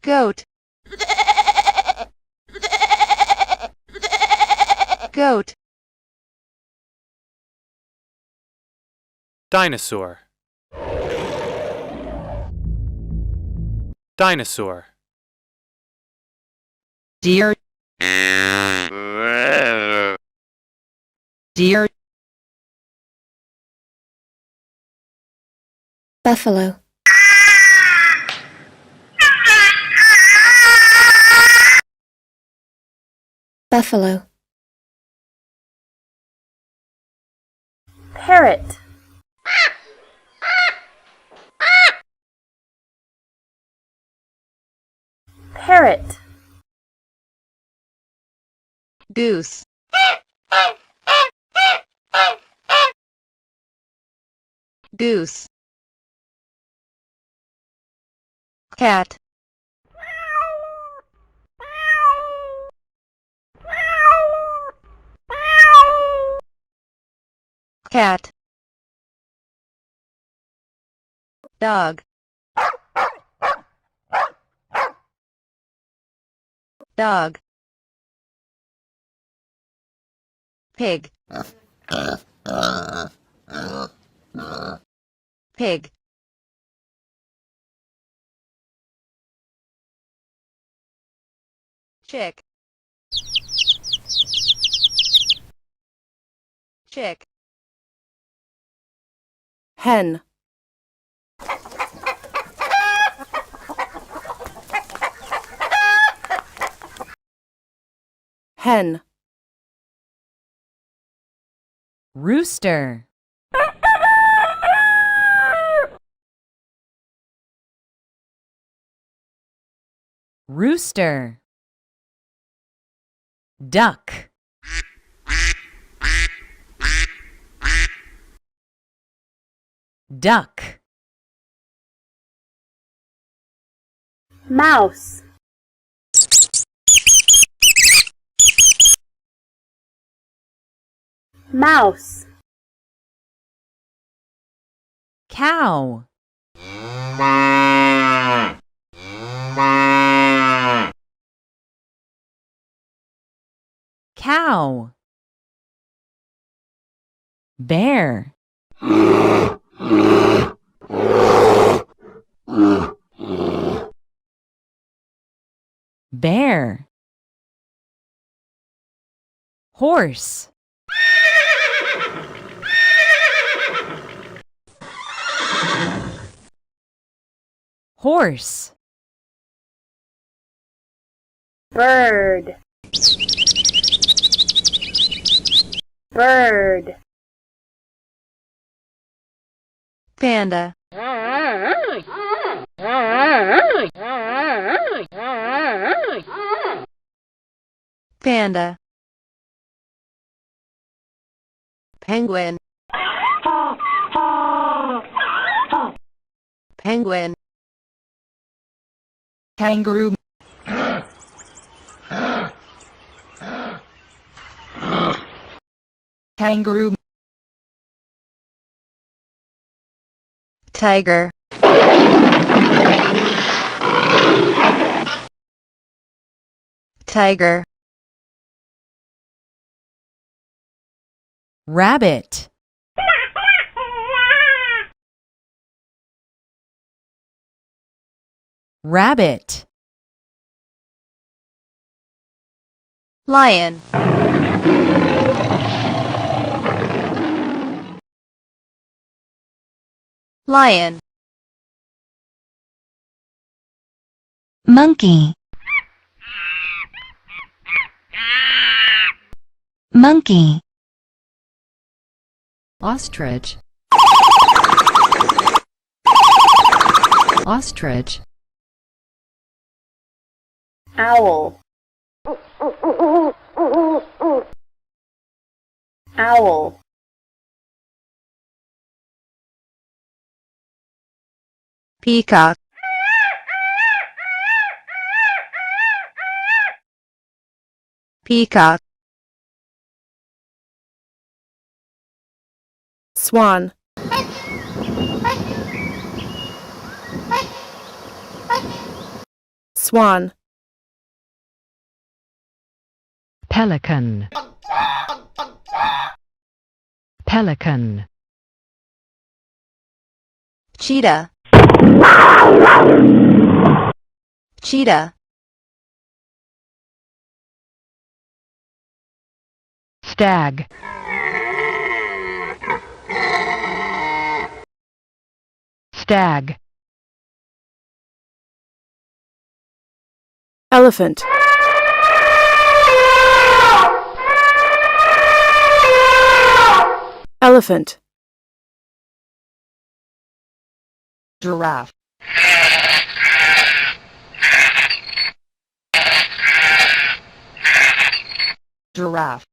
goat, goat, dinosaur, dinosaur, deer, deer, buffalo, buffalo, parrot, parrot, goose, goose, cat, cat, dog, dog, pig, pig, chick, chick, hen, hen, rooster, rooster, duck, duck, mouse, mouse, cow, cow, bear, bear, horse, horse, bird, bird, panda, panda, penguin, penguin, kangaroo, kangaroo, tiger, tiger, rabbit, rabbit, lion, lion, monkey, monkey, ostrich, ostrich, owl, owl, peacock, peacock, swan, Swan. Pelican. Pelican. Cheetah. Cheetah. Stag. Stag. Elephant. Elephant. Giraffe. Giraffe.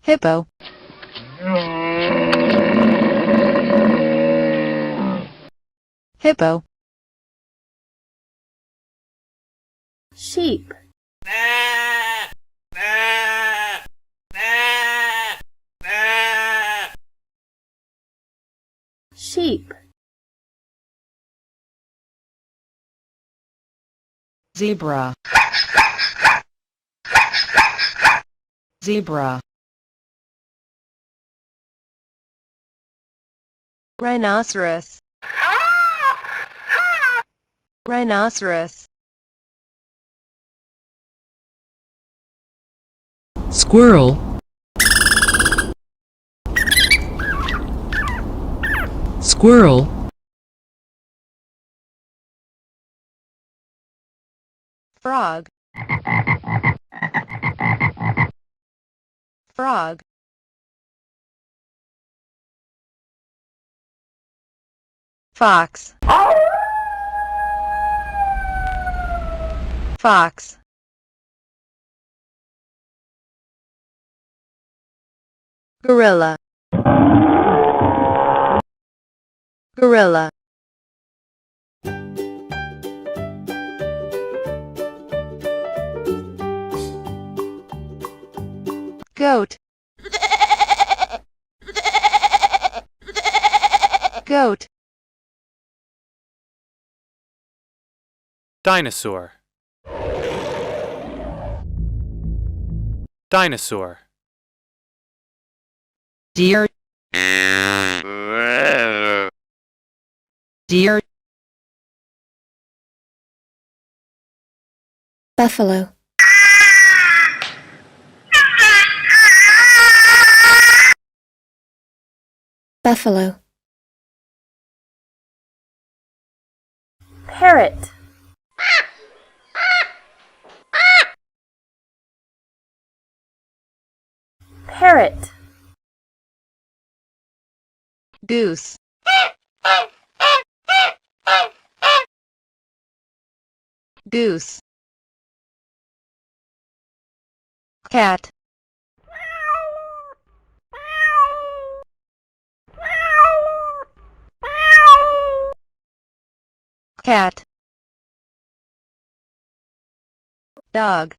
Hippo. Hippo. Sheep. Sheep. Zebra. Zebra. Rhinoceros. Rhinoceros. Squirrel. Squirrel. Frog. Frog. Fox. Fox. Gorilla. Gorilla. Goat. Goat. Dinosaur. Dinosaur. Deer. Deer. Buffalo. Buffalo. Parrot. Parrot. Goose. Goose. Cat. Cat. Dog.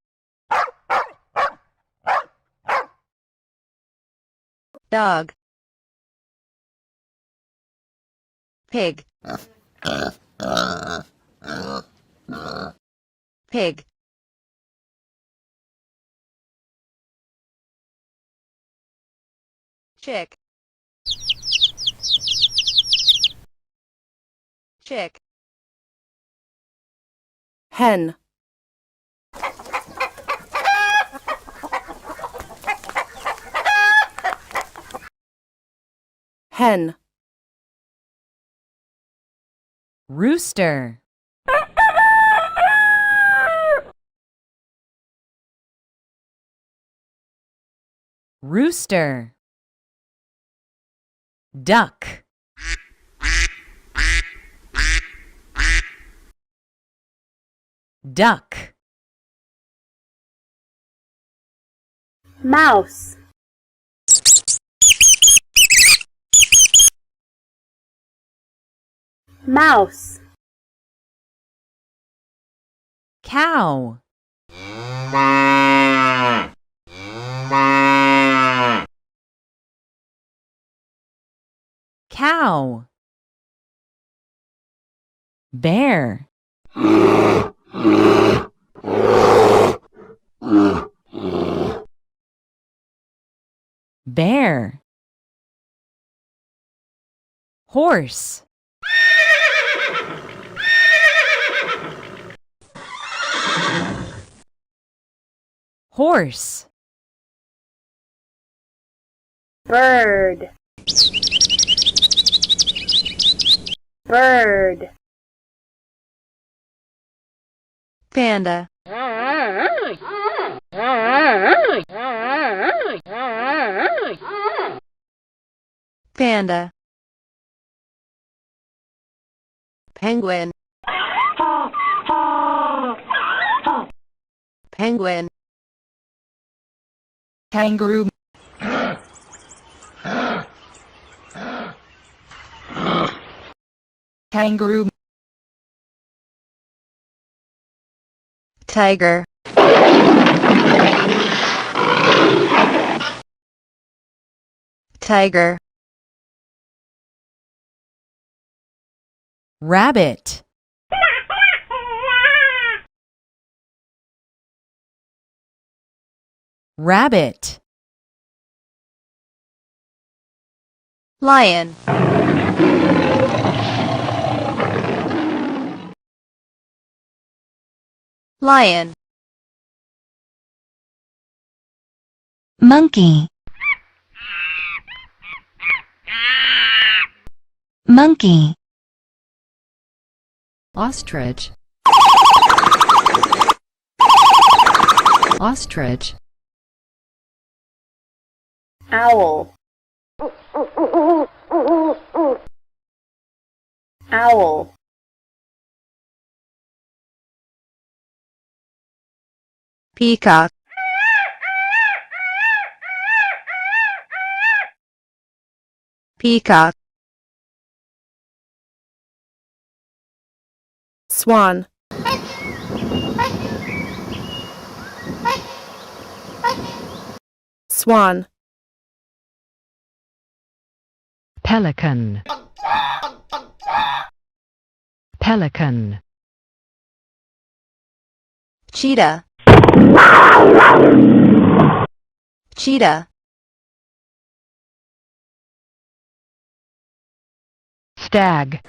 Dog. Pig. Pig. Chick. Chick. Hen. Hen. Rooster. Rooster. Duck. Duck. Mouse. Mouse. Cow. cow, bear, bear, horse, horse, bird, bird, panda, panda, penguin, penguin, kangaroo, kangaroo, tiger, tiger, rabbit, rabbit, lion, lion, monkey, monkey, ostrich, ostrich, owl, owl, peacock, peacock, swan, swan, pelican, pelican, cheetah, cheetah, stag,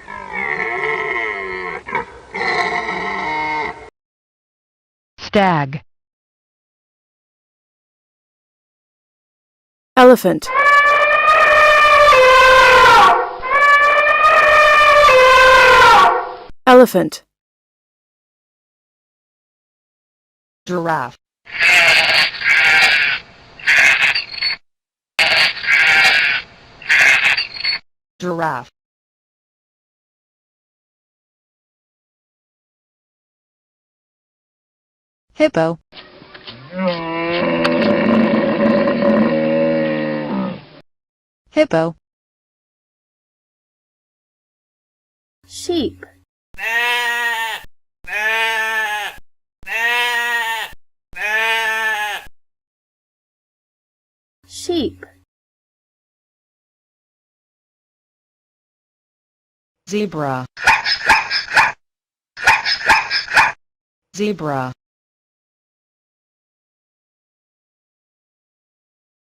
stag, elephant, elephant, giraffe, giraffe, hippo, hippo, sheep, sheep, zebra, zebra,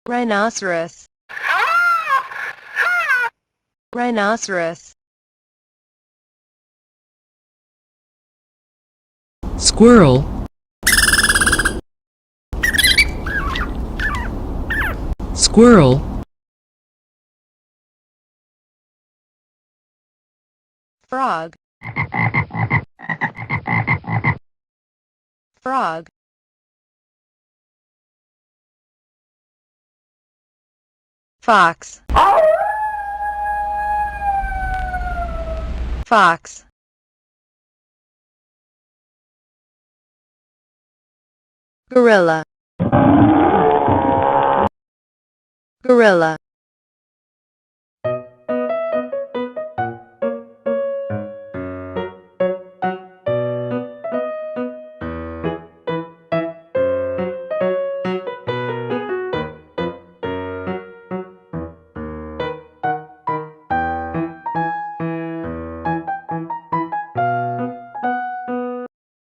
rhinoceros, rhinoceros, squirrel, squirrel, frog, frog, fox, fox, gorilla, gorilla,